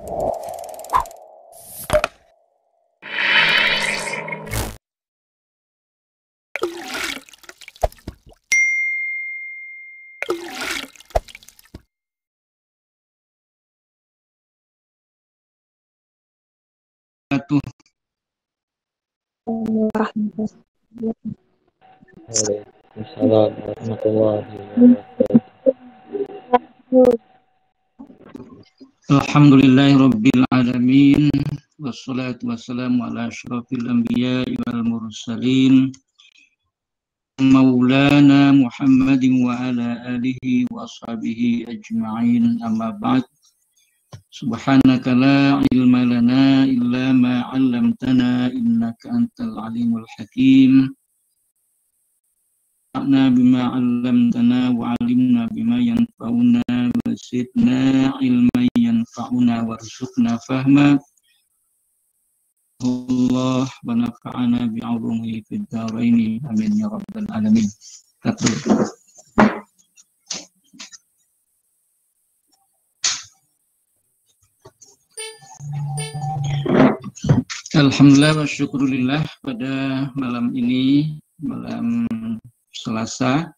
Waalaikumsalam warahmatullahi wabarakatuh. Alhamdulillahirabbil alamin wassalatu wassalamu ala asyrafil anbiya'i wal mursalin maulana Muhammadin wa ala alihi wa ashabihi ajma'in, amma ba'd. Subhanaka la ilma lana illa ma 'allamtana innaka antal alimul hakim. Anfa'na bima 'allamtana wa 'allimna bima yanfa'una wa zidna ilman yanfa'una warzuqna fahma. Allah wa nafa'ana bi'ulumihi fid dharain amin ya rabbal alamin. Alhamdulillah wa syukurillah, pada malam ini, malam Selasa,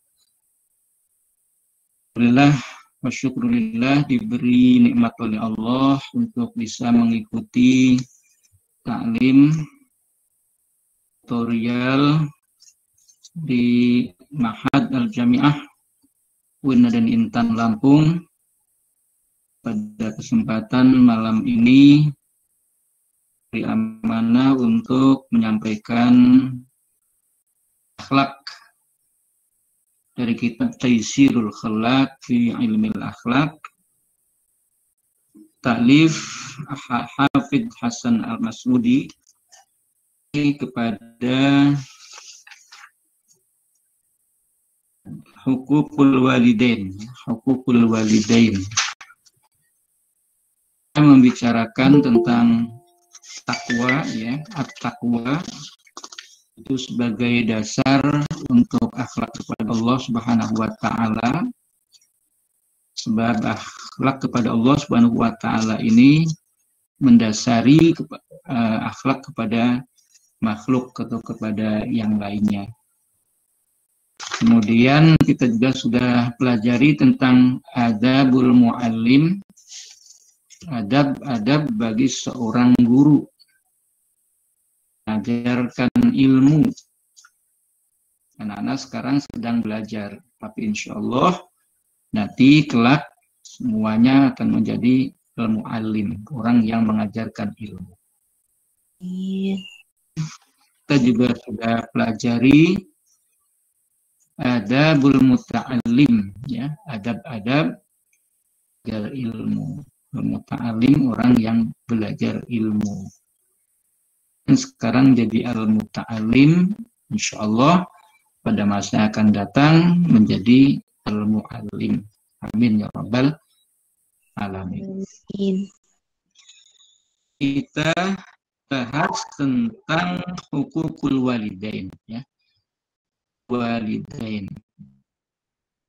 alhamdulillah wa syukurillah diberi nikmat oleh Allah untuk bisa mengikuti taklim tutorial di Ma'had Al-Jami'ah UIN dan Intan Lampung. Pada kesempatan malam ini beri amanah untuk menyampaikan akhlak dari kitab Taysirul Khalaq fi Ilmil Akhlaq, ta'lif Hafidz Hasan Al-Mas'udi, kepada hukukul walidain. Hukukul walidain membicarakan tentang takwa, ya, at-taqwa itu sebagai dasar untuk akhlak kepada Allah Subhanahu wa taala. Sebab akhlak kepada Allah Subhanahu wa taala ini mendasari akhlak kepada makhluk atau kepada yang lainnya. Kemudian kita juga sudah pelajari tentang adabul muallim, adab bagi seorang guru, mengajarkan ilmu. Anak-anak sekarang sedang belajar, tapi insya Allah nanti kelak semuanya akan menjadi al-muallim, orang yang mengajarkan ilmu. Kita juga sudah pelajari adabul muta'allim, ya, adab-adab belajar ilmu. Al-muta'allim, orang yang belajar ilmu. Dan sekarang jadi al-muta'allim, insyaallah pada masa akan datang menjadi al-mu'allim. Amin ya rabbal alamin. Kita bahas tentang hukukul walidain, ya. Walidain.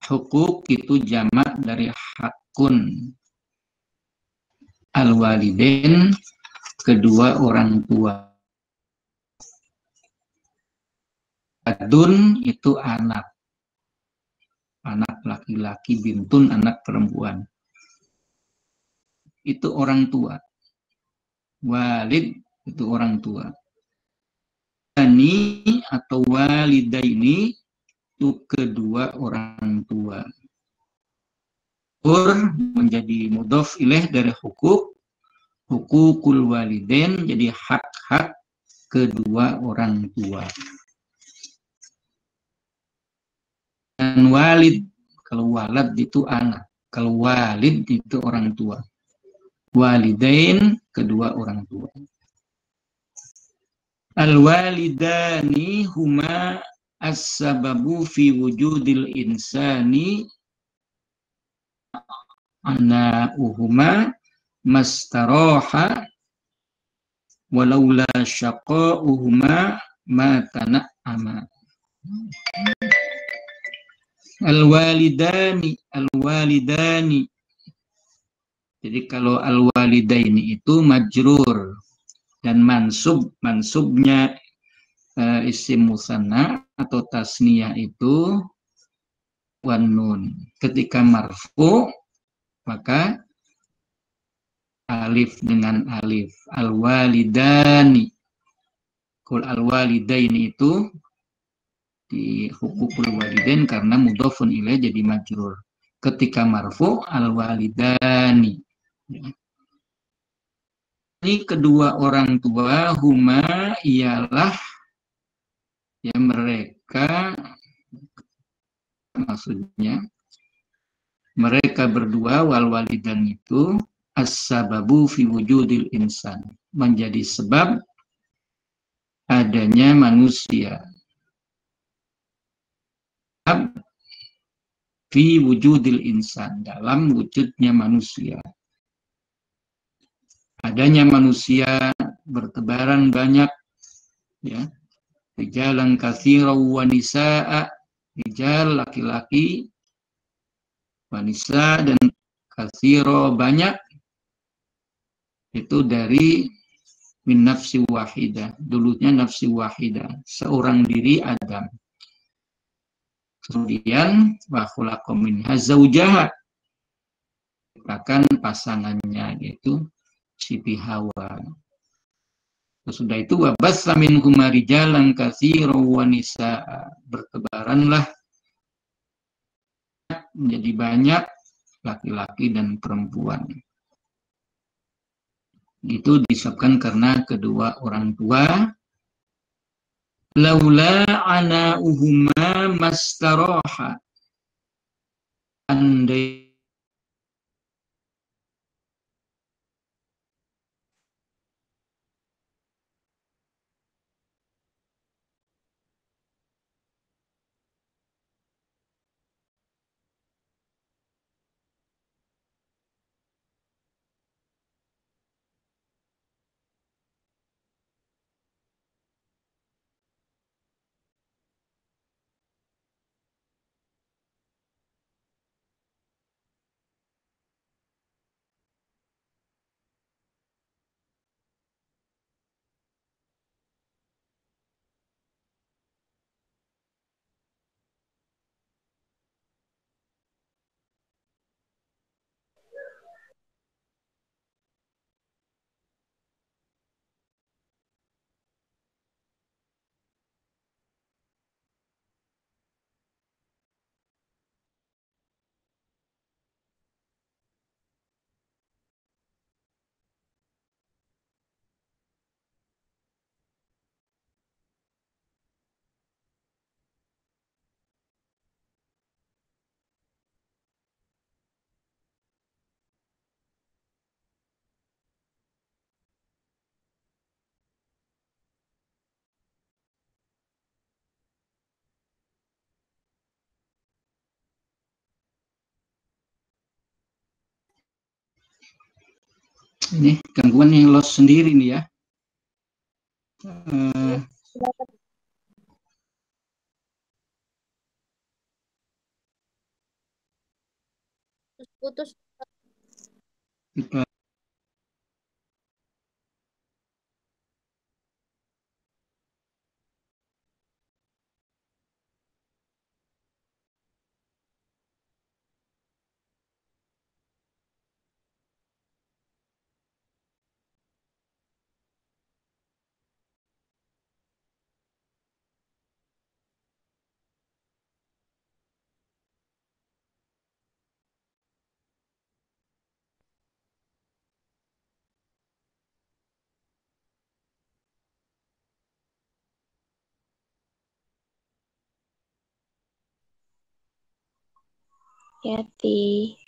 Hukuk itu jamak dari hakun. Al-walidain, kedua orang tua. Adun itu anak. Anak laki-laki, bintun anak perempuan. Itu orang tua. Walid itu orang tua. Ani atau walidaini itu kedua orang tua. Menjadi mudhof ilaih dari hukuk. Hukukul walidain jadi hak-hak kedua orang tua. Dan walid, kalau walad itu anak, kalau walid itu orang tua. Walidain kedua orang tua. Al-walidani huma as-sababu fi wujudil insani ana'uhuma mastaroha walaula syaqa'uhuma ma tana'ama. Al-walidani Jadi kalau al-walidaini itu majrur dan mansubnya isim musanna atau tasniyah itu wan nun. Ketika marfu maka alif dengan alif. Al-walidani. Kul al-walidaini itu di hukukul walidain karena mudhofun ilaih jadi majrur. Ketika marfu al-walidani. Ini kedua orang tua huma ialah ya mereka, maksudnya mereka berdua wal walidan itu as-sababu fi wujudil insan, menjadi sebab adanya manusia, fi wujudil insan, dalam wujudnya manusia. Adanya manusia bertebaran banyak, ya, rijalan katsiran wa nisaa, rijal laki-laki, wanisa dan katsiro banyak, itu dari min nafsi wahidah, dulunya nafsi wahidah, seorang diri Adam. Kemudian wa khalaqa minha zaujaha, bahkan pasangannya yaitu Siti Hawa. Sesudah itu wa bassa minhuma rijalan katsiran wa nisaa, bertebaranlah menjadi banyak laki-laki dan perempuan. Itu disebabkan karena kedua orang tua. Laula anauhuma mastaroha, andai ini gangguan nih, loss sendiri nih ya. Putus. Kita Yati.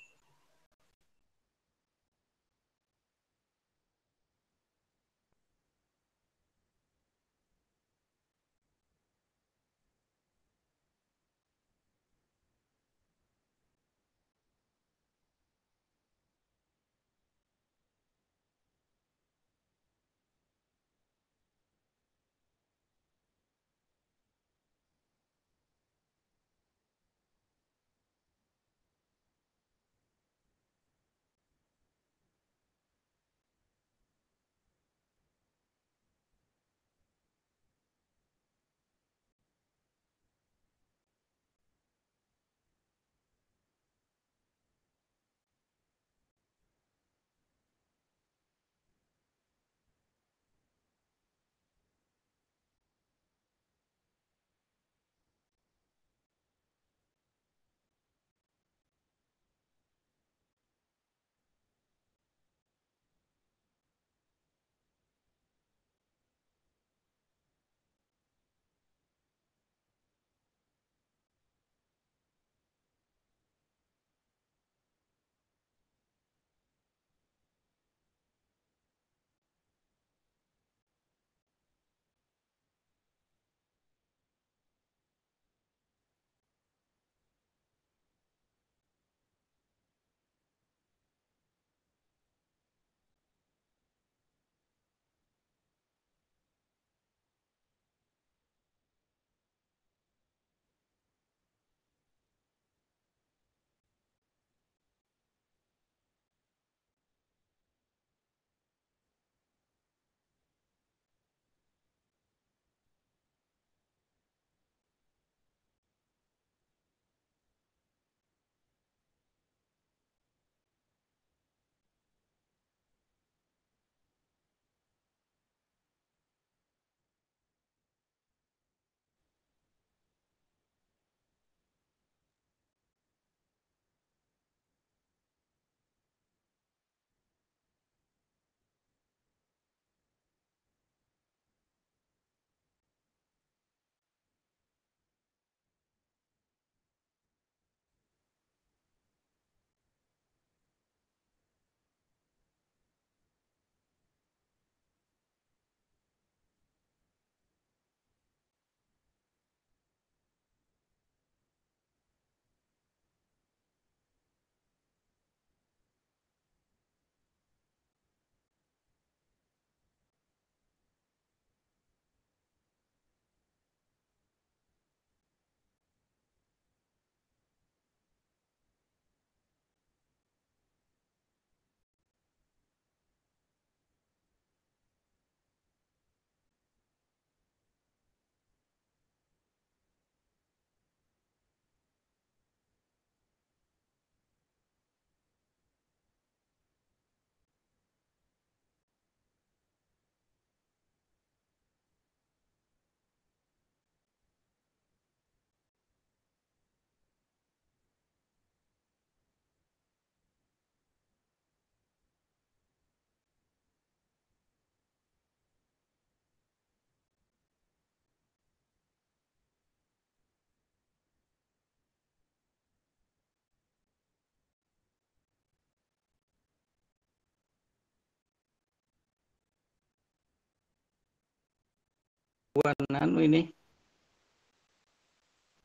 anu ini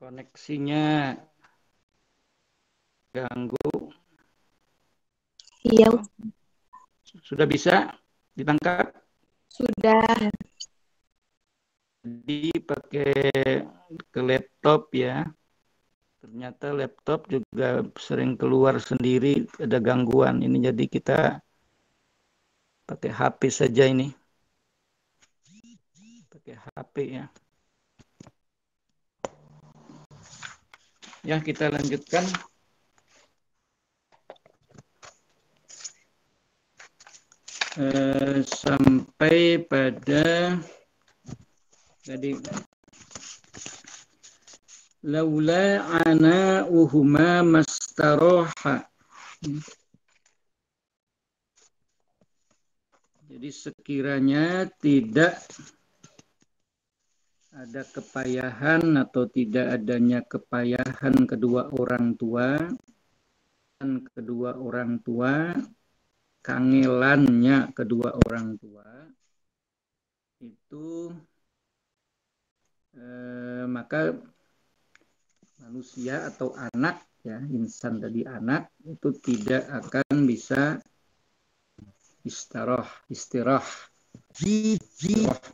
koneksinya ganggu. Iya, Sudah bisa ditangkap? sudah. Jadi pakai ke laptop ya. Ternyata laptop juga sering keluar sendiri, ada gangguan. Ini jadi kita pakai HP saja ini. Pakai HP ya. Ya, kita lanjutkan. Sampai pada tadi laula ana'uhuma mastaroha. Jadi sekiranya tidak ada kepayahan atau tidak adanya kepayahan kedua orang tua, dan kedua orang tua, kangelannya kedua orang tua, itu maka manusia atau anak, ya insan tadi anak, itu tidak akan bisa istirah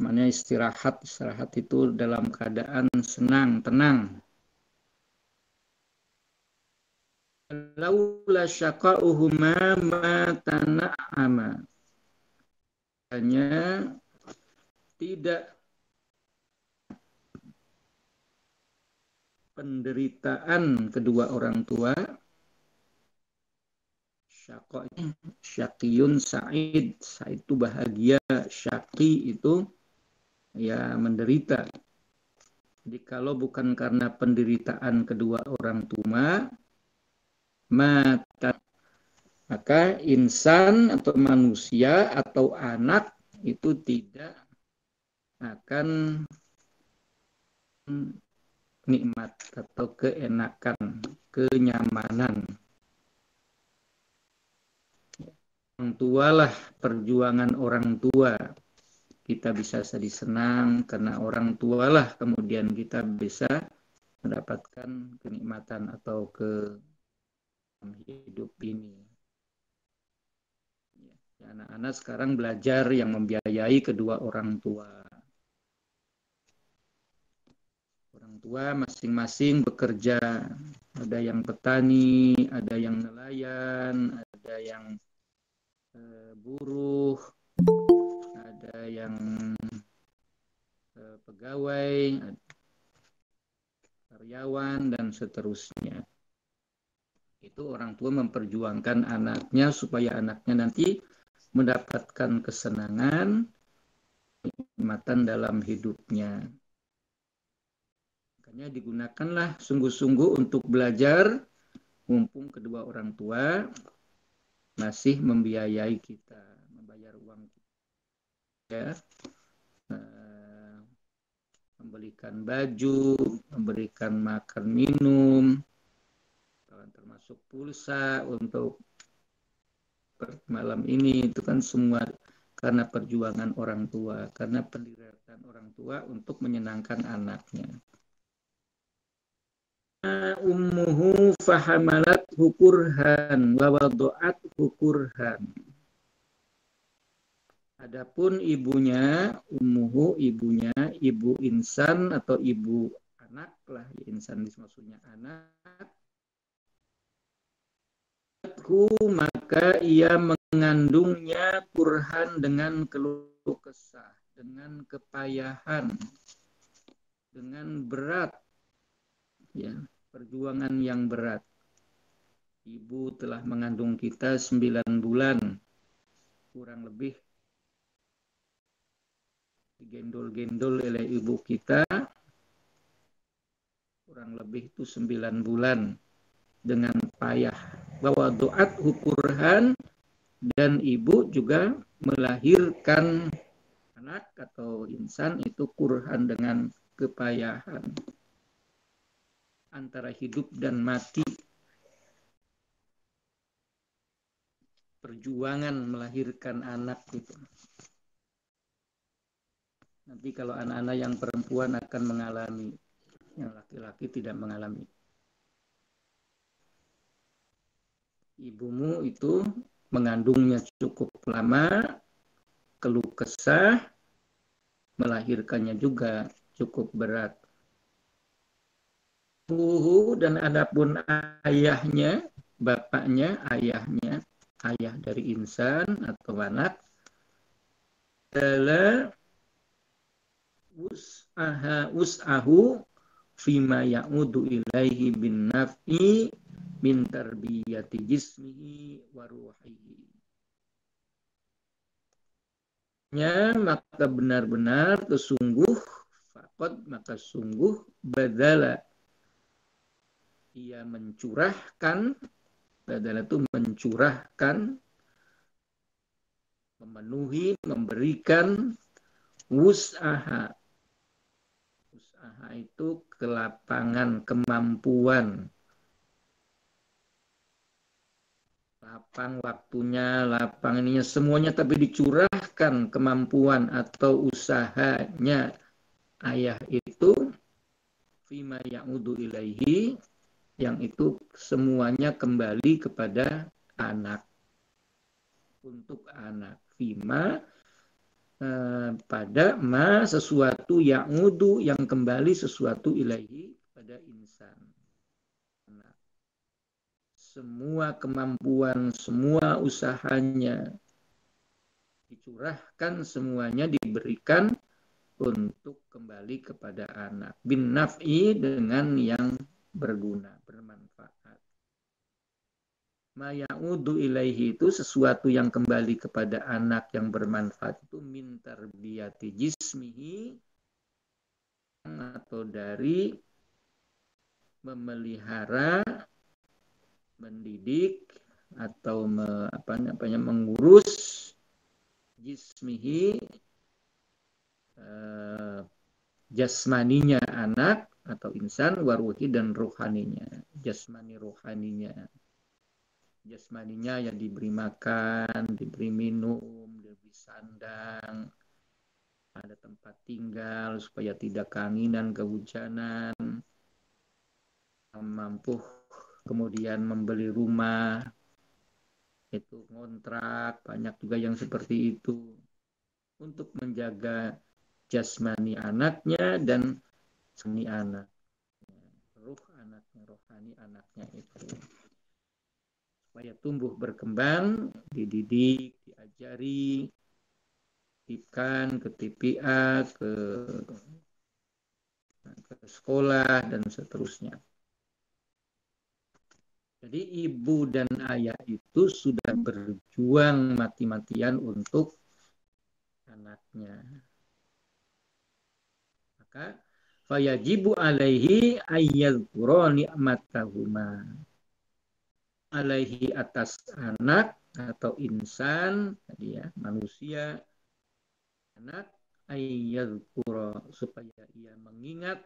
maknanya istirahat itu dalam keadaan senang, tenang. Laula syaqa'uhuma ma tana'ama. Hanya tidak penderitaan kedua orang tua. Syaqa ini syaqiyun sa'id. Sa'id itu bahagia, syaqi itu ya menderita. Jadi kalau bukan karena penderitaan kedua orang tua, maka insan atau manusia atau anak itu tidak akan nikmat atau keenakan, kenyamanan. Orang tua lah, perjuangan orang tua. Kita bisa jadi senang karena orang tua lah, kemudian kita bisa mendapatkan kenikmatan atau ke hidup ini. Ya, anak-anak sekarang belajar yang membiayai kedua orang tua. Orang tua masing-masing bekerja. Ada yang petani, ada yang nelayan, ada yang buruh, ada yang pegawai, karyawan, dan seterusnya. Itu orang tua memperjuangkan anaknya supaya anaknya nanti mendapatkan kesenangan, kenikmatan dalam hidupnya. Makanya digunakanlah sungguh-sungguh untuk belajar, mumpung kedua orang tua masih membiayai kita, membayar uang kita, membelikan baju, memberikan makan minum, termasuk pulsa untuk malam ini, itu kan semua karena perjuangan orang tua, karena penderitaan orang tua untuk menyenangkan anaknya. Ummuhu fahamalat hukurhan wa wadu'at hukurhan. Adapun ibunya, ummuhu ibunya, ibu insan atau ibu anak lah, insan maksudnya anak. Maka ia mengandungnya kurhan dengan keluh kesah, dengan kepayahan, dengan berat, ya, perjuangan yang berat. Ibu telah mengandung kita 9 bulan, kurang lebih digendol-gendol oleh ibu kita, kurang lebih itu 9 bulan dengan payah. Bahwa doat hukurhan, dan ibu juga melahirkan anak atau insan itu kurhan dengan kepayahan, antara hidup dan mati, perjuangan melahirkan anak itu. Nanti kalau anak-anak yang perempuan akan mengalami, yang laki-laki tidak mengalami. Ibumu itu mengandungnya cukup lama, keluh kesah, melahirkannya juga cukup berat. Dan adapun ayahnya, bapaknya, ayahnya, ayah dari insan atau anak, adalah wus'ahu fima ya'udu ilaihi bin naf'i min tarbiyati jismihi wa ruhihi. Maka benar-benar maka sungguh badala ia mencurahkan, badala itu mencurahkan, memenuhi, memberikan wus'aha. Wus'aha itu kelapangan, kemampuan, lapang waktunya, lapang ininya, semuanya, tapi dicurahkan kemampuan atau usahanya ayah itu fima ya'udu ilaihi, yang itu semuanya kembali kepada anak, untuk anak. Fima pada sesuatu ya'udu, yang kembali sesuatu ilaihi, pada insan. Semua kemampuan, semua usahanya dicurahkan, semuanya diberikan untuk kembali kepada anak. Bin naf'i, dengan yang berguna, bermanfaat. Ma ya'udu ilaihi itu sesuatu yang kembali kepada anak yang bermanfaat itu min tarbiyati jismihi, atau dari memelihara, mendidik, atau mengurus jismihi, jasmaninya anak atau insan, waruhi, dan rohaninya, jasmani rohaninya. Jasmaninya yang diberi makan, diberi minum, diberi sandang, ada tempat tinggal supaya tidak keanginan, kehujanan, mampu kemudian membeli rumah, itu kontrak, banyak juga yang seperti itu, untuk menjaga jasmani anaknya dan seni anak, ruh anaknya, rohani anaknya itu, supaya tumbuh berkembang, dididik, diajari, titipkan ke TPA, ke sekolah, dan seterusnya. Jadi ibu dan ayah itu sudah berjuang mati-matian untuk anaknya. Maka fayajibu alaihi ayyadhkura ni'matahuma. Alaihi, atas anak atau insan, tadi ya, manusia, anak, ayyadhkura, supaya ia mengingat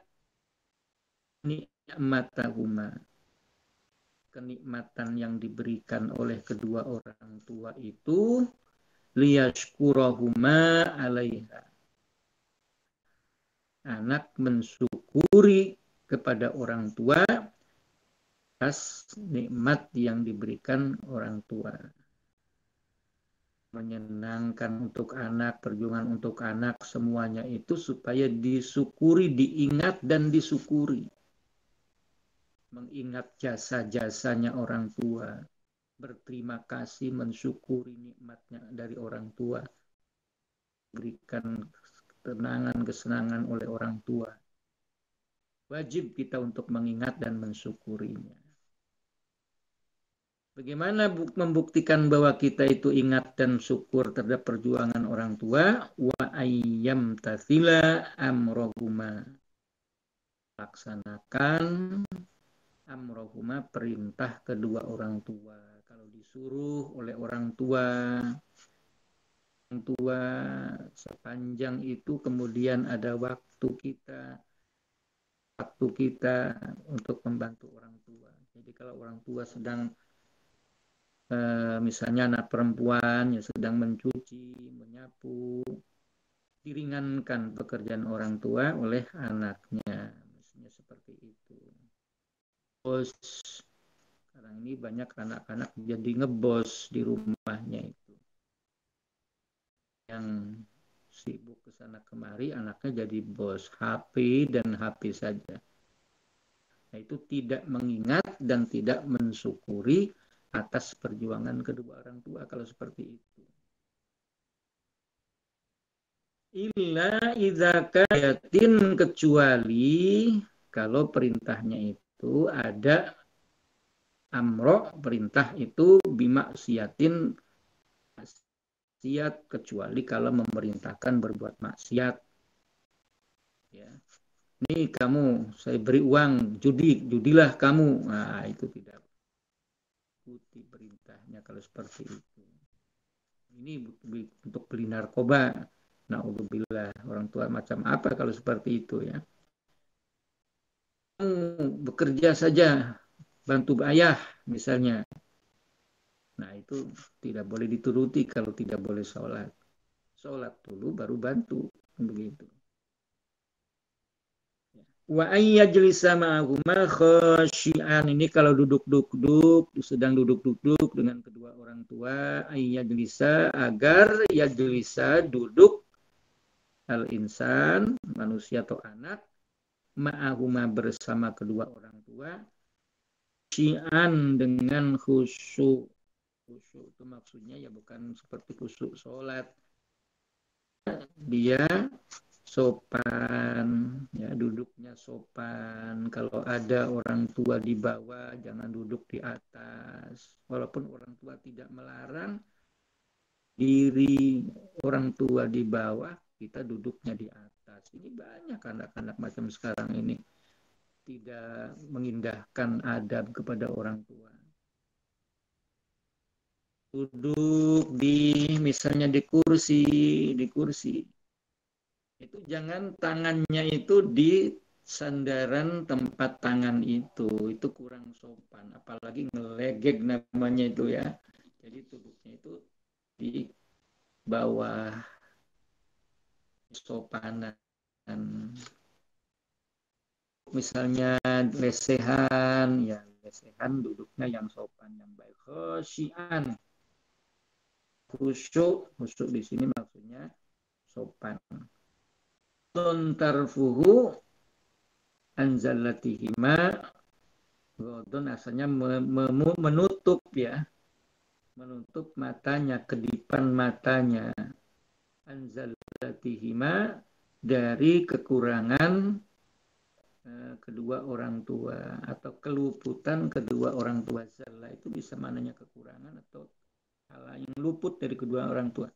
ni'matahuma, kenikmatan yang diberikan oleh kedua orang tua itu, liyashkurahuma alaiha, anak mensyukuri kepada orang tua atas nikmat yang diberikan orang tua. Menyenangkan untuk anak, perjuangan untuk anak, semuanya itu supaya disyukuri, diingat dan disyukuri. Mengingat jasa-jasanya orang tua, berterima kasih, mensyukuri nikmatnya dari orang tua, berikan ketenangan, kesenangan oleh orang tua. Wajib kita untuk mengingat dan mensyukurinya. Bagaimana membuktikan bahwa kita itu ingat dan syukur terhadap perjuangan orang tua? Wa ayyam tathila amrohuma, laksanakan amrohuma, perintah kedua orang tua. Kalau disuruh oleh orang tua sepanjang itu, kemudian ada waktu kita untuk membantu orang tua. Jadi kalau orang tua sedang misalnya anak perempuan yang sedang mencuci, menyapu, diringankan pekerjaan orang tua oleh anaknya, misalnya seperti itu. Bos, sekarang ini banyak anak-anak jadi ngebos di rumahnya itu, yang sibuk ke sana kemari, anaknya jadi bos, HP dan HP saja. Nah, itu tidak mengingat dan tidak mensyukuri atas perjuangan kedua orang tua kalau seperti itu. Illa idza kayatin, kecuali kalau perintahnya itu ada amro, perintah itu bimaksiatin, maksiat, kecuali kalau memerintahkan berbuat maksiat. Ya. Nih kamu, saya beri uang, judilah kamu. Nah, itu tidak ikuti perintahnya kalau seperti itu. Ini untuk beli narkoba. Na'udzubillah, orang tua macam apa kalau seperti itu ya. Kamu bekerja saja, bantu ayah misalnya. Nah itu tidak boleh dituruti kalau tidak boleh sholat. Sholat dulu baru bantu, begitu. Wa ayyajlisa ma'ahuma khasyian, ini kalau duduk-duduk, sedang duduk-duduk dengan kedua orang tua, ayyajlisa, agar yajlisa, duduk, al-insan, manusia atau anak, ma'ahuma, bersama kedua orang tua, khasyian, dengan khusyuk. Khusyuk itu maksudnya ya bukan seperti khusyuk sholat, dia sopan, ya duduknya sopan. Kalau ada orang tua di bawah, jangan duduk di atas. Walaupun orang tua tidak melarang, diri orang tua di bawah, kita duduknya di atas. Ini banyak anak-anak macam sekarang ini tidak mengindahkan adab kepada orang tua. Duduk misalnya di kursi, itu jangan tangannya itu di sandaran tempat tangan itu kurang sopan, apalagi ngelegek namanya itu ya. Jadi duduknya itu di bawah sopanan. Misalnya lesehan, ya lesehan duduknya yang sopan, yang baik. Khosyian, khusyuk di sini maksudnya sopan. Tarfuhu anzalatihima, godon asalnya menutup ya, menutup matanya, kedipan matanya, anzalatihima, dari kekurangan kedua orang tua atau keluputan kedua orang tua. Zalla itu bisa maknanya kekurangan atau hal yang luput dari kedua orang tua.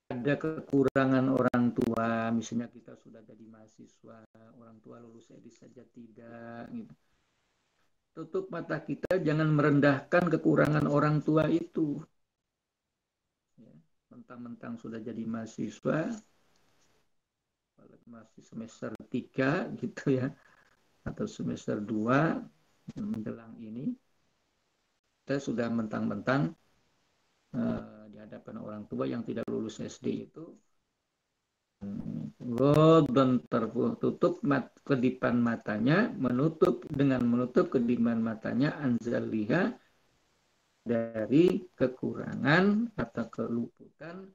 Ada kekurangan orang tua, misalnya kita sudah jadi mahasiswa, orang tua lulus edis saja tidak, gitu. Tutup mata kita, jangan merendahkan kekurangan orang tua itu. Ya, mentang-mentang sudah jadi mahasiswa, masih semester 3 gitu ya, atau semester 2 menjelang ini, kita sudah mentang-mentang di hadapan orang tua yang tidak lulus SD itu, dan tertutup kedipan matanya, menutup kedipan matanya, anzaliha, dari kekurangan atau keluputan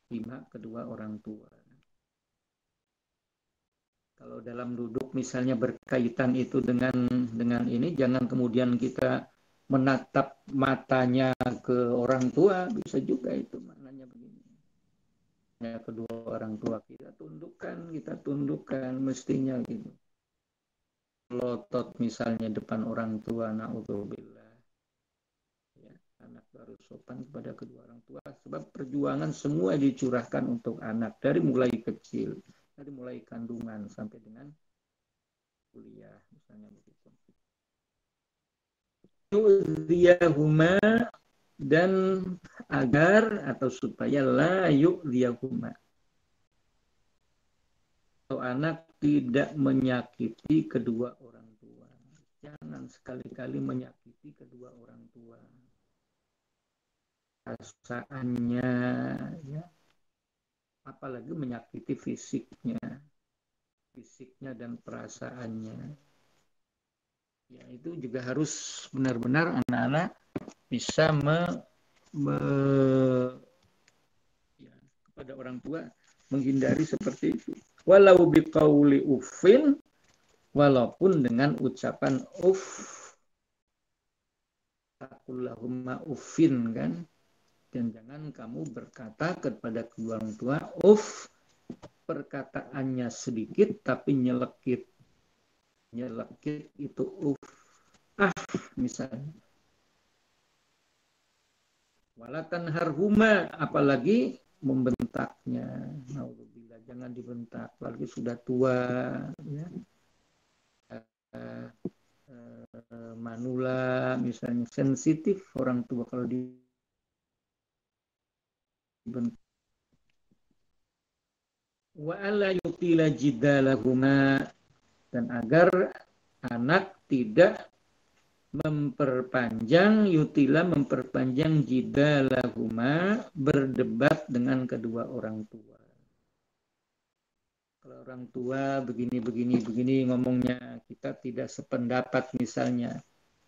lima kedua orang tua. Kalau dalam duduk misalnya berkaitan itu dengan ini, jangan kemudian kita menatap matanya ke orang tua, bisa juga itu maknanya begini. Ya, kedua orang tua kita tundukkan mestinya gitu. Lotot misalnya depan orang tua, na'udzubillah. Ya, anak harus sopan kepada kedua orang tua, sebab perjuangan semua dicurahkan untuk anak dari mulai kecil, dari mulai kandungan sampai dengan kuliah misalnya begitu. Yu'diyahuma, dan agar atau supaya la yu'diyahuma, atau anak tidak menyakiti kedua orang tua. Jangan sekali-kali menyakiti kedua orang tua. Perasaannya ya, apalagi menyakiti fisiknya dan perasaannya. Ya, itu juga harus benar-benar anak-anak bisa ya, kepada orang tua menghindari seperti itu. Walau biqauli uffin, walaupun dengan ucapan taqullahumma uffin kan. Dan jangan kamu berkata kepada kedua orang tua perkataannya sedikit tapi nyelekit itu misalnya. Walatan harhuma, apalagi membentaknya. Naudzubillah, jangan dibentak, apalagi sudah tua, ya. Manula, misalnya sensitif orang tua kalau dibentak. Wa alla yutila jidalahuma, dan agar anak tidak memperpanjang jidalahuma, berdebat dengan kedua orang tua. Kalau orang tua begini ngomongnya, kita tidak sependapat misalnya,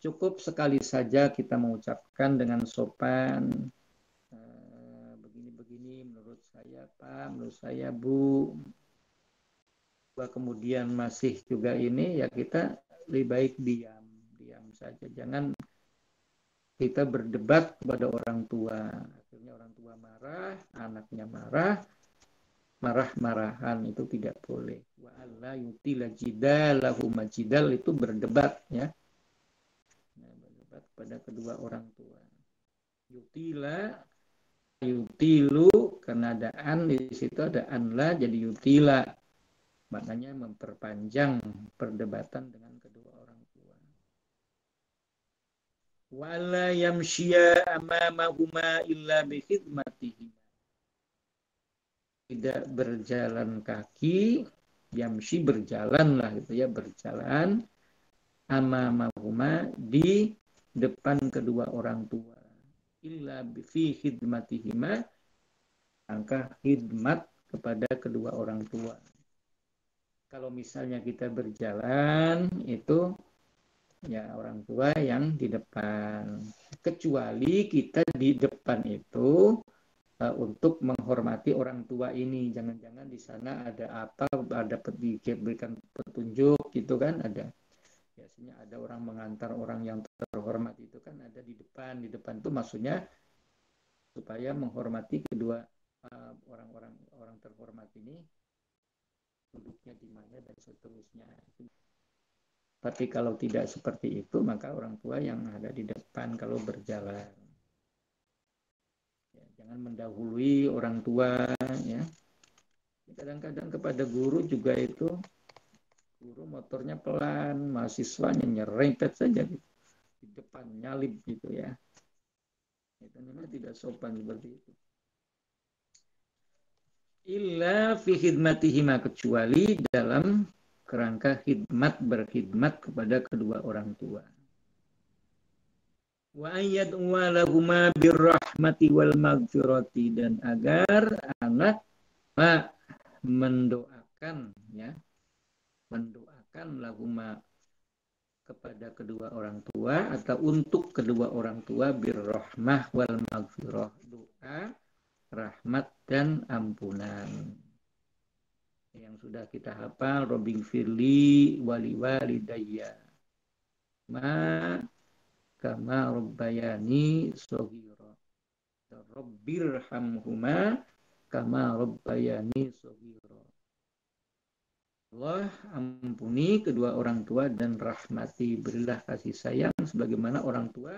cukup sekali saja kita mengucapkan dengan sopan, begini menurut saya Pak, menurut saya Bu. Kemudian masih juga ini, ya kita lebih baik diam saja, jangan kita berdebat kepada orang tua. Akhirnya orang tua marah, anaknya marah-marahan, itu tidak boleh. Wa alla yutila jidalahuma, jidal itu berdebat, ya. Nah, berdebat pada kedua orang tua. Yutilu, karena ada an di situ, ada anla, jadi yutila, maknanya memperpanjang perdebatan dengan kedua orang tua. Wala yamshiya amamahuma illa bikhidmatihim, tidak berjalan kaki, yamshi berjalan lah gitu ya, berjalan amamahuma di depan kedua orang tua, illa fi khidmatihima, angka khidmat kepada kedua orang tua. Kalau misalnya kita berjalan itu ya orang tua yang di depan, kecuali kita di depan itu untuk menghormati orang tua ini. Jangan-jangan di sana ada apa, ada diberikan petunjuk gitu kan, ada. Biasanya ada orang mengantar orang yang terhormat itu kan ada di depan. Di depan itu maksudnya supaya menghormati kedua orang terhormat ini, duduknya di mana dan seterusnya. Tapi kalau tidak seperti itu, maka orang tua yang ada di depan kalau berjalan. Ya, jangan mendahului orang tua, ya. Kadang-kadang kepada guru juga itu, guru motornya pelan, mahasiswanya nyerempet saja gitu, di depan nyalip gitu ya. Itu memang tidak sopan seperti itu. Illa fi khidmatihima, kecuali dalam kerangka berkhidmat kepada kedua orang tua. Wa ayyad'u lahuma birrahmati wal maghfirati, dan agar anak mendoakan lahuma kepada kedua orang tua atau untuk kedua orang tua birrahmah wal maghfirah, doa rahmat dan ampunan. Yang sudah kita hafal, Robbing firli wali walidayya ma kama rabbayani shaghira, rabbirhamhuma kama rabbayani shaghira. Allah, ampuni kedua orang tua dan rahmati, berilah kasih sayang sebagaimana orang tua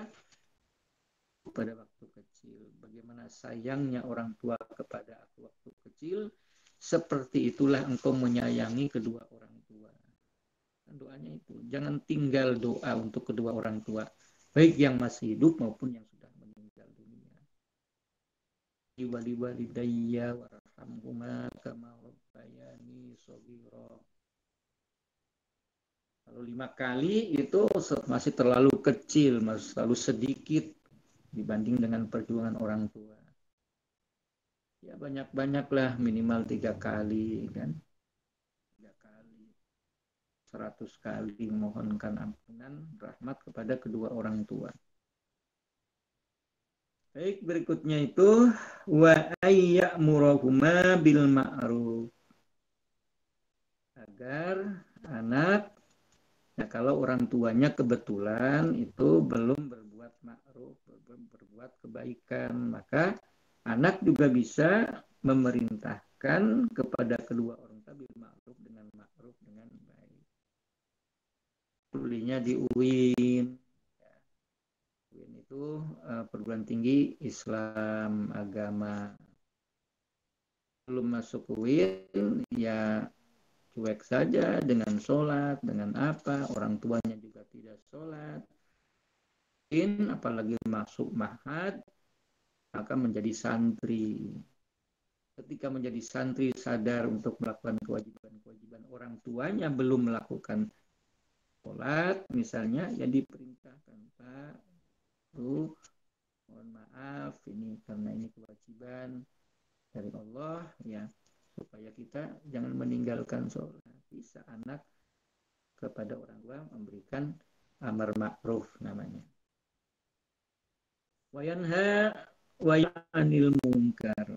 pada waktu kecil. Bagaimana sayangnya orang tua kepada aku waktu kecil, seperti itulah engkau menyayangi kedua orang tua. Doanya itu, jangan tinggal doa untuk kedua orang tua, baik yang masih hidup maupun yang sudah meninggal dunia. Wali walidayya warhamhuma kama rabbayani shaghira. Kalau 5 kali itu masih terlalu kecil, masih terlalu sedikit dibanding dengan perjuangan orang tua. Ya banyak-banyaklah, minimal 3 kali kan. 3 kali. 100 kali mohonkan ampunan rahmat kepada kedua orang tua. Baik, berikutnya itu wa ayyamurahuma bil ma'ruf. Agar anak, ya kalau orang tuanya kebetulan itu belum berbuat ma'ruf, berbuat kebaikan, maka anak juga bisa memerintahkan kepada kedua orang tua bil ma'ruf dengan baik. Kuliahnya di UIN. UIN itu perguruan tinggi Islam agama. Belum masuk UIN, ya cuek saja dengan sholat, dengan apa, orang tuanya juga tidak sholat. Apalagi masuk mahad, maka menjadi santri. Ketika menjadi santri sadar untuk melakukan kewajiban-kewajiban orang tuanya belum melakukan sholat, misalnya, ya diperintahkan, Pak, Bu, mohon maaf, ini karena ini kewajiban dari Allah, ya, supaya kita jangan meninggalkan sholat. Bisa anak kepada orang tua memberikan amar ma'ruf namanya. Wayanha wayanil munkar.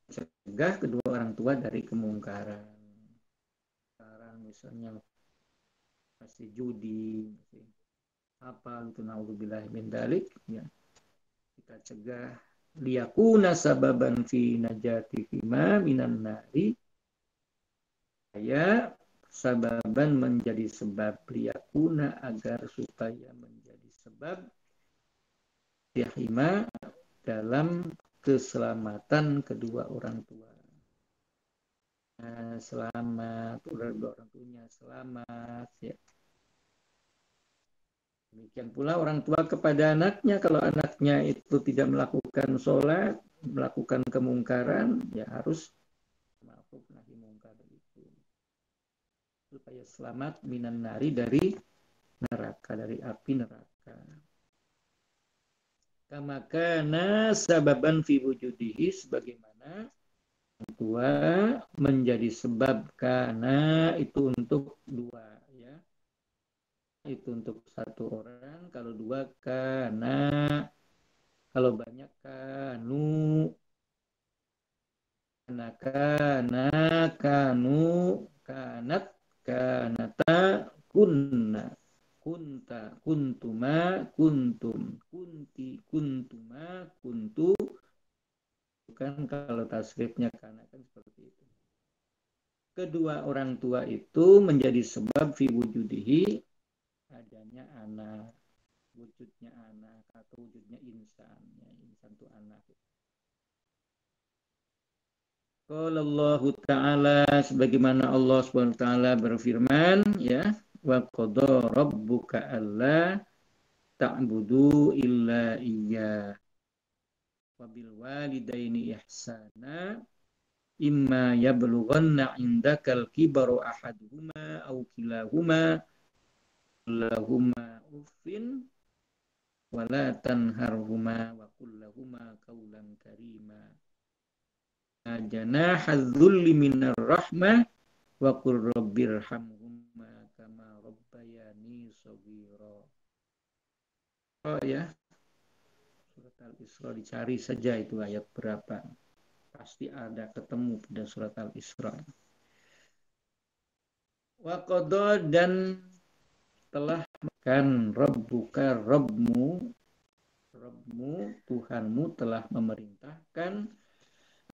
Cegah kedua orang tua dari kemungkaran. Misalnya masih judi, masih apa gitu, naudzubillah min dzalik, ya. Kita cegah liyakuna sababan fi najati fima minan nari, ya, sababan menjadi sebab, liyakuna agar supaya menjadi sebab, yahima dalam keselamatan kedua orang tua. Selamat, kedua orang tuanya selamat, ya. Demikian pula orang tua kepada anaknya, kalau anaknya itu tidak melakukan sholat, melakukan kemungkaran, ya harus ma'ruf nahi mungkar itu, supaya selamat minan nari, dari neraka, dari api neraka. Kama kana sababan fi wujudihi, sebagaimana orang tua menjadi sebab, karena itu untuk dua, ya, itu untuk satu orang, kalau dua karena, kalau banyak kanu, kana, kanu, kanat, kanata, kunna, kunta, kuntuma, kuntum, kunti, kuntuma, kuntu. Kan kalau tasrifnya karena kan seperti itu. Kedua orang tua itu menjadi sebab fi wujudihi, adanya anak, wujudnya anak, atau wujudnya insan, ya, insan itu anak. Qala Allah Ta'ala, sebagaimana Allah SWT berfirman, ya, wa qada rabbuka alla ta'budu illa iyyah wa bil walidaini ihsana imma yablughanna indakal kibaru ahaduhuma aw kilahuma lahuma uffin wala tanharhuma wa kullahuma qawlan karima janahadz dzulli minar rahmah wa qur rabbirhamhuma kama rabbayani shaghira. Oh ya, surat Al-Isra, dicari saja itu ayat berapa, pasti ada ketemu pada surat Al-Isra. Wa qada, dan telah kan, rabbuka, Rabbmu, Tuhanmu telah memerintahkan,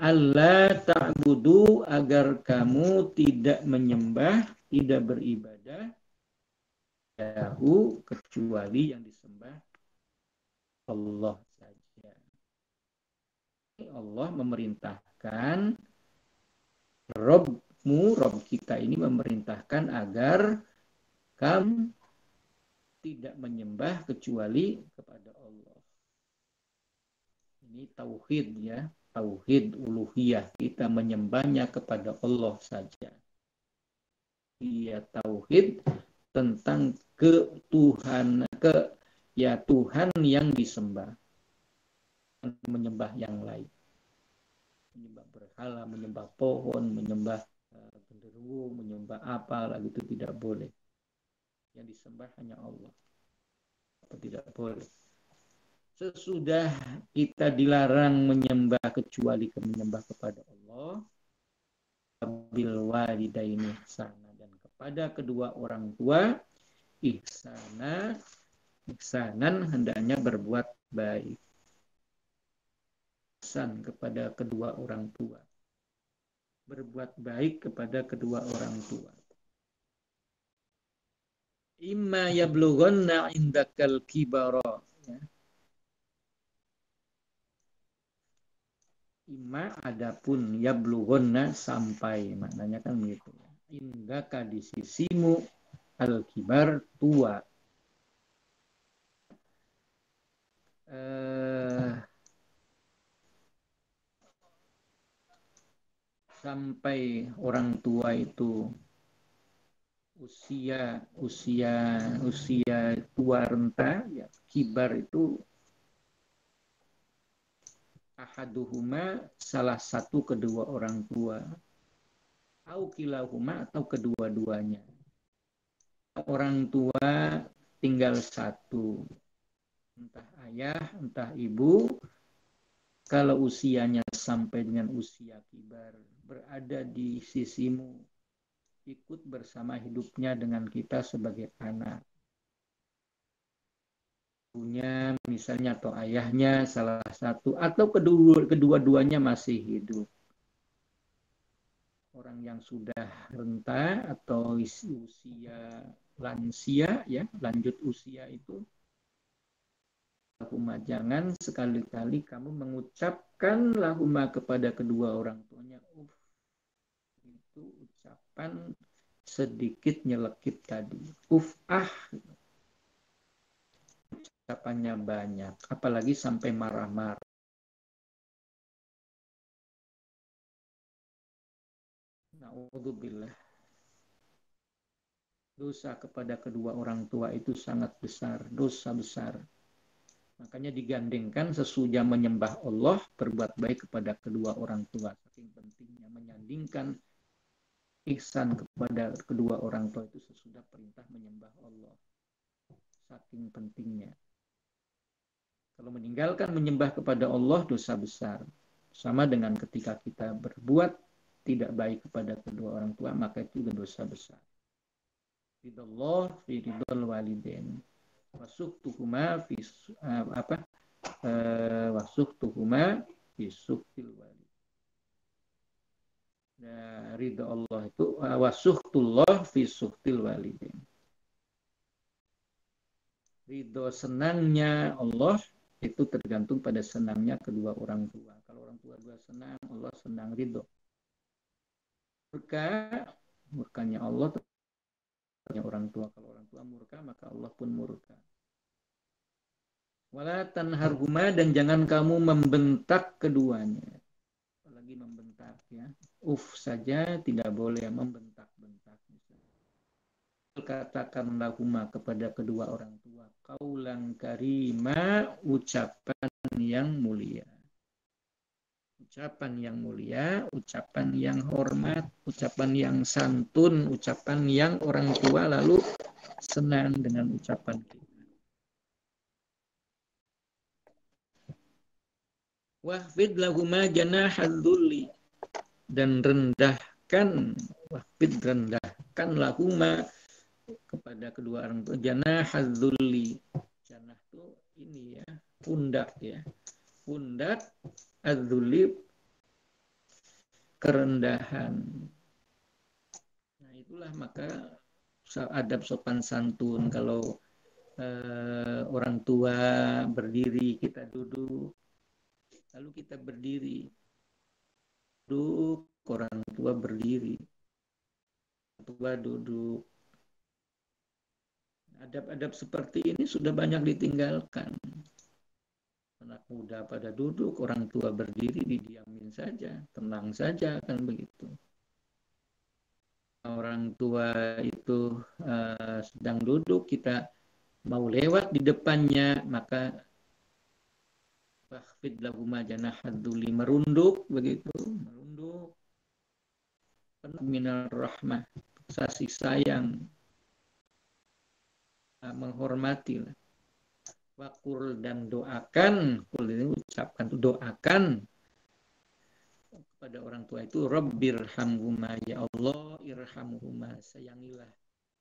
alla ta'budu, agar kamu tidak menyembah, tidak beribadah, yahu, kecuali yang disembah Allah saja. Allah memerintahkan, Rabbmu, Rabb kita ini memerintahkan agar kamu tidak menyembah kecuali kepada Allah. Ini tauhid, ya, tauhid uluhiyah, kita menyembahnya kepada Allah saja. Iya, tauhid tentang ketuhanan, ya, Tuhan yang disembah, menyembah yang lain. menyembah berhala, menyembah pohon, menyembah genderuwo, menyembah apa lagi itu tidak boleh. Yang disembah hanya Allah. Tidak boleh. Sesudah kita dilarang menyembah kecuali menyembah kepada Allah, bil walidaini ihsana, dan kepada kedua orang tua ihsanan hendaknya berbuat baik. Ihsan kepada kedua orang tua. Berbuat baik kepada kedua orang tua. Imma yablughanna indakal kibara, ya. Imma adapun yablughanna sampai, maknanya kan begitu. Indaka di sisimu al kibar tua. Sampai orang tua itu usia tua renta, ya, kibar itu ahaduhuma salah satu kedua orang tua, au kilahuma atau kedua-duanya. Orang tua tinggal satu, entah ayah, entah ibu. Kalau usianya sampai dengan usia kibar, berada di sisimu, ikut bersama hidupnya dengan kita sebagai anak. Punya misalnya atau ayahnya salah satu atau kedua-duanya masih hidup. Orang yang sudah renta atau usia lansia, ya, lanjut usia itu, lahuma, jangan sekali-kali kamu mengucapkan lahuma kepada kedua orang tuanya. Itu ucapan sedikit nyelekit tadi. Ucapannya banyak, apalagi sampai marah-marah. Na'udzubillah. Dosa kepada kedua orang tua itu sangat besar, dosa besar. Makanya digandengkan sesudah menyembah Allah, berbuat baik kepada kedua orang tua. Saking pentingnya menyandingkan ihsan kepada kedua orang tua itu sesudah perintah menyembah Allah. Saking pentingnya. Kalau meninggalkan menyembah kepada Allah, dosa besar. Sama dengan ketika kita berbuat tidak baik kepada kedua orang tua, maka itu dosa besar. Ridallah fi ridal walidain. Wasuktuhuma fi wasuktuhuma fi suktil walid. Nah, ridha Allah itu wasuhtullah fi suktil walidain. Ridho senangnya Allah itu tergantung pada senangnya kedua orang tua. Kalau orang tua senang, Allah senang, ridho. Murkanya Allah orang tua. Kalau orang tua murka, maka Allah pun murka. Wala tanharhuma, dan jangan kamu membentak keduanya. Apalagi membentak, ya. Saja tidak boleh membentak-bentak. Katakanlah huma kepada kedua orang tua qaulan karima, ucapan yang mulia. Ucapan yang mulia, ucapan yang hormat, ucapan yang santun, ucapan yang orang tua lalu senang dengan ucapan kita. Wahfid lahuma janahal dzulli, dan rendahkan lahuma kepada kedua orang tua janahal dzulli. Janah itu ini, ya, pundak, ya. Pundak adzulli, kerendahan. Nah, itulah maka adab sopan santun. Kalau orang tua berdiri, kita duduk. Lalu kita berdiri. Duduk, orang tua berdiri. Orang tua duduk. Adab-adab seperti ini sudah banyak ditinggalkan. Anak muda pada duduk, orang tua berdiri, didiamin saja, tenang saja, kan begitu. Orang tua itu sedang duduk, kita mau lewat di depannya, maka Fakhfid lahuma janahadzuli, merunduk begitu, merunduk penuh minar rahmah, kasih sayang, menghormati. Wakul, dan doakan, kul ini ucapkan, doakan kepada orang tua itu, Rabbirhamhuma, ya Allah, irhamhuma, sayangilah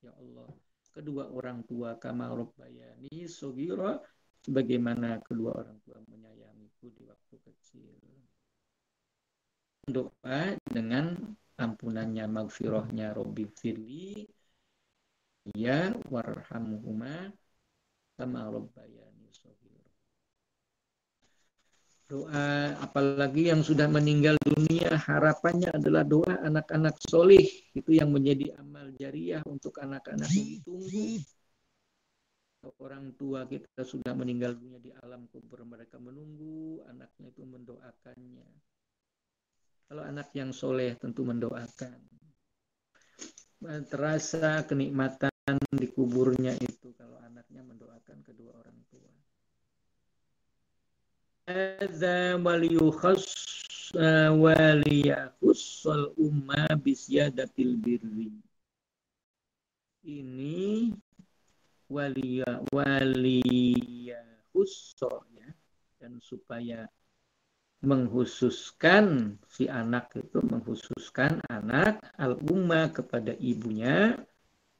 ya Allah kedua orang tua, kama rabbayani shaghira, sebagaimana kedua orang tua menyayangiku di waktu kecil. Doa dengan ampunannya, maghfirahnya, Rabbi firli ya warhamhuma kama rabbayani shaghira. Doa apalagi yang sudah meninggal dunia, harapannya adalah doa anak-anak solih, itu yang menjadi amal jariah untuk anak-anak yang ditunggu. Orang tua kita sudah meninggal dunia di alam kubur, mereka menunggu anaknya itu mendoakannya. Kalau anak yang soleh tentu mendoakan. Terasa kenikmatan di kuburnya itu kalau anaknya mendoakan kedua orang tua. Hadza waliyahussal umma bisyadatil birri. Ini waliyahusso ya, dan supaya menghususkan si anak itu, menghususkan anak al umma kepada ibunya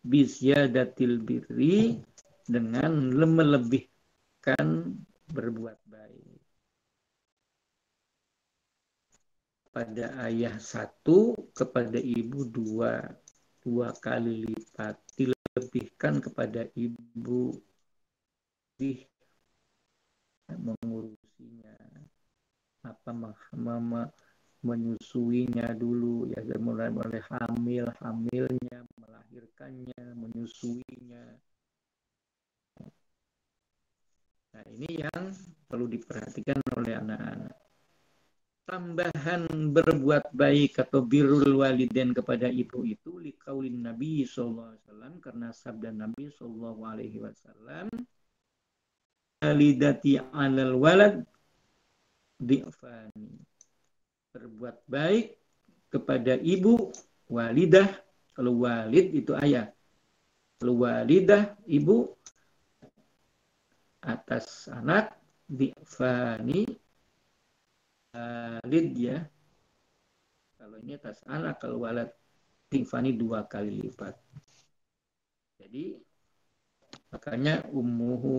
bisyadatil birri, dengan melebihkan berbuat baik. Pada ayah 1, kepada ibu 2 kali lipat, dilebihkan kepada ibu, lebih mengurusinya, menyusuinya dulu ya, mulai hamilnya, melahirkannya, menyusuinya. Nah, ini yang perlu diperhatikan oleh anak-anak. Tambahan berbuat baik atau birrul walidain kepada ibu itu liqaulin Nabi sallallahu alaihi wasallam, karena sabda Nabi sallallahu alaihi wasallam, walidati 'alal walad di'fani. Berbuat baik kepada ibu, walidah, kalau walid itu ayah, kalau walidah ibu, atas anak, di'fani walid ya, kalau ini atas anak, kalau walad di'fani 2 kali lipat. Jadi makanya umuka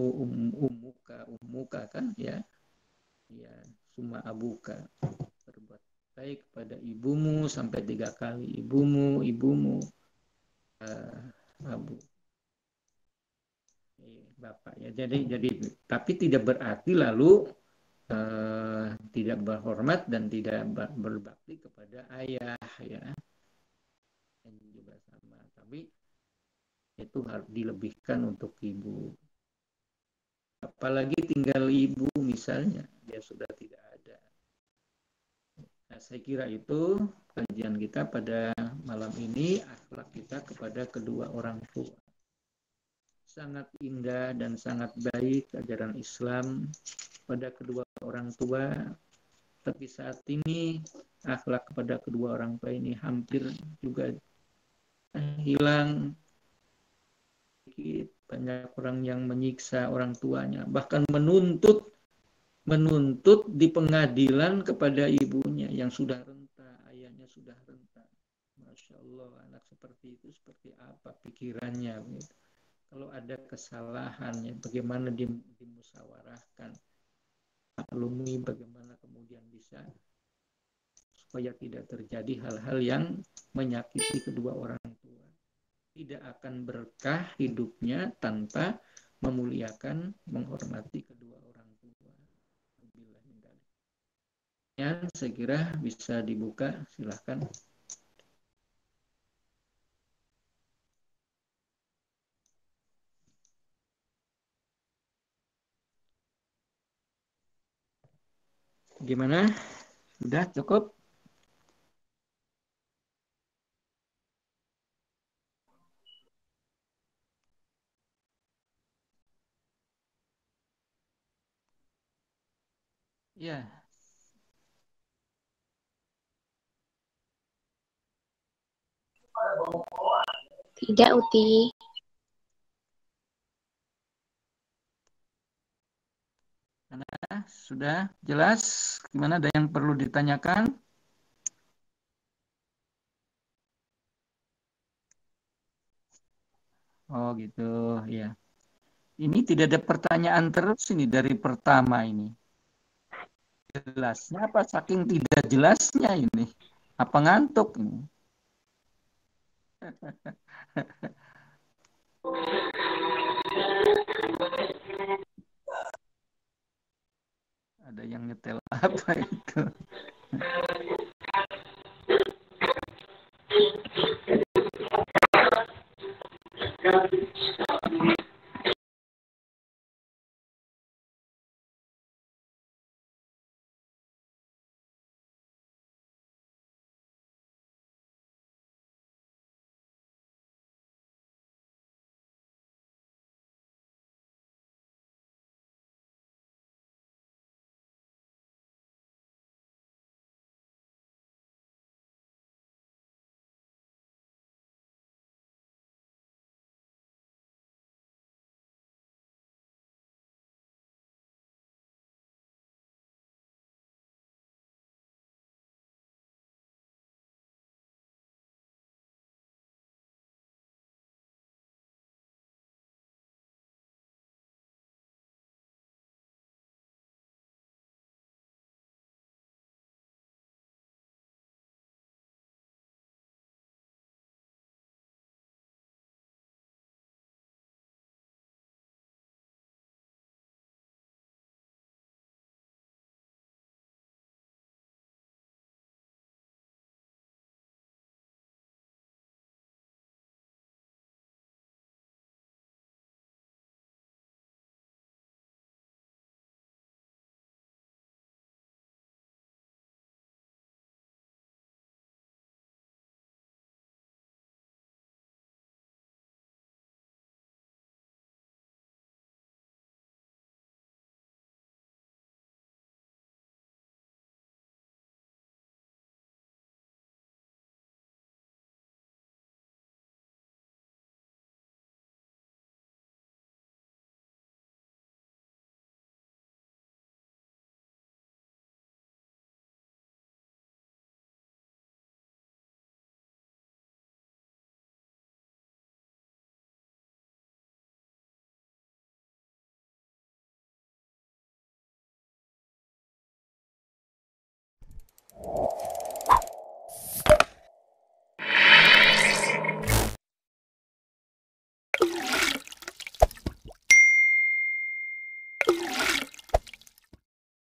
kan ya, ya summa abuka, berbuat baik kepada ibumu sampai 3 kali, ibumu abu, bapak ya. Jadi tapi tidak berarti lalu tidak berhormat dan tidak berbakti kepada ayah ya, yang juga sama, tapi itu harus dilebihkan untuk ibu. Apalagi tinggal ibu misalnya, dia sudah tidak ada. Nah, saya kira itu kajian kita pada malam ini, akhlak kita kepada kedua orang tua. Sangat indah dan sangat baik ajaran Islam pada kedua orang tua. Tapi saat ini akhlak kepada kedua orang tua ini hampir juga hilang. Banyak orang yang menyiksa orang tuanya, bahkan menuntut di pengadilan kepada ibunya yang sudah renta, ayahnya sudah renta. Masya Allah, anak seperti itu seperti apa pikirannya gitu. Kalau ada kesalahannya, bagaimana dimusyawarahkan, maklumi, bagaimana kemudian bisa supaya tidak terjadi hal-hal yang menyakiti kedua orang tua. Tidak akan berkah hidupnya tanpa memuliakan, menghormati kedua orang tua. Ya, saya kira bisa dibuka, silahkan. Gimana? Sudah cukup? Ya, Tidak, Uti. sudah jelas? Gimana, ada yang perlu ditanyakan? Oh gitu, ya. Ini tidak ada pertanyaan terus ini dari pertama ini. Jelasnya apa saking tidak jelasnya ini? Apa ngantuk ini? Ada yang nyetel apa itu?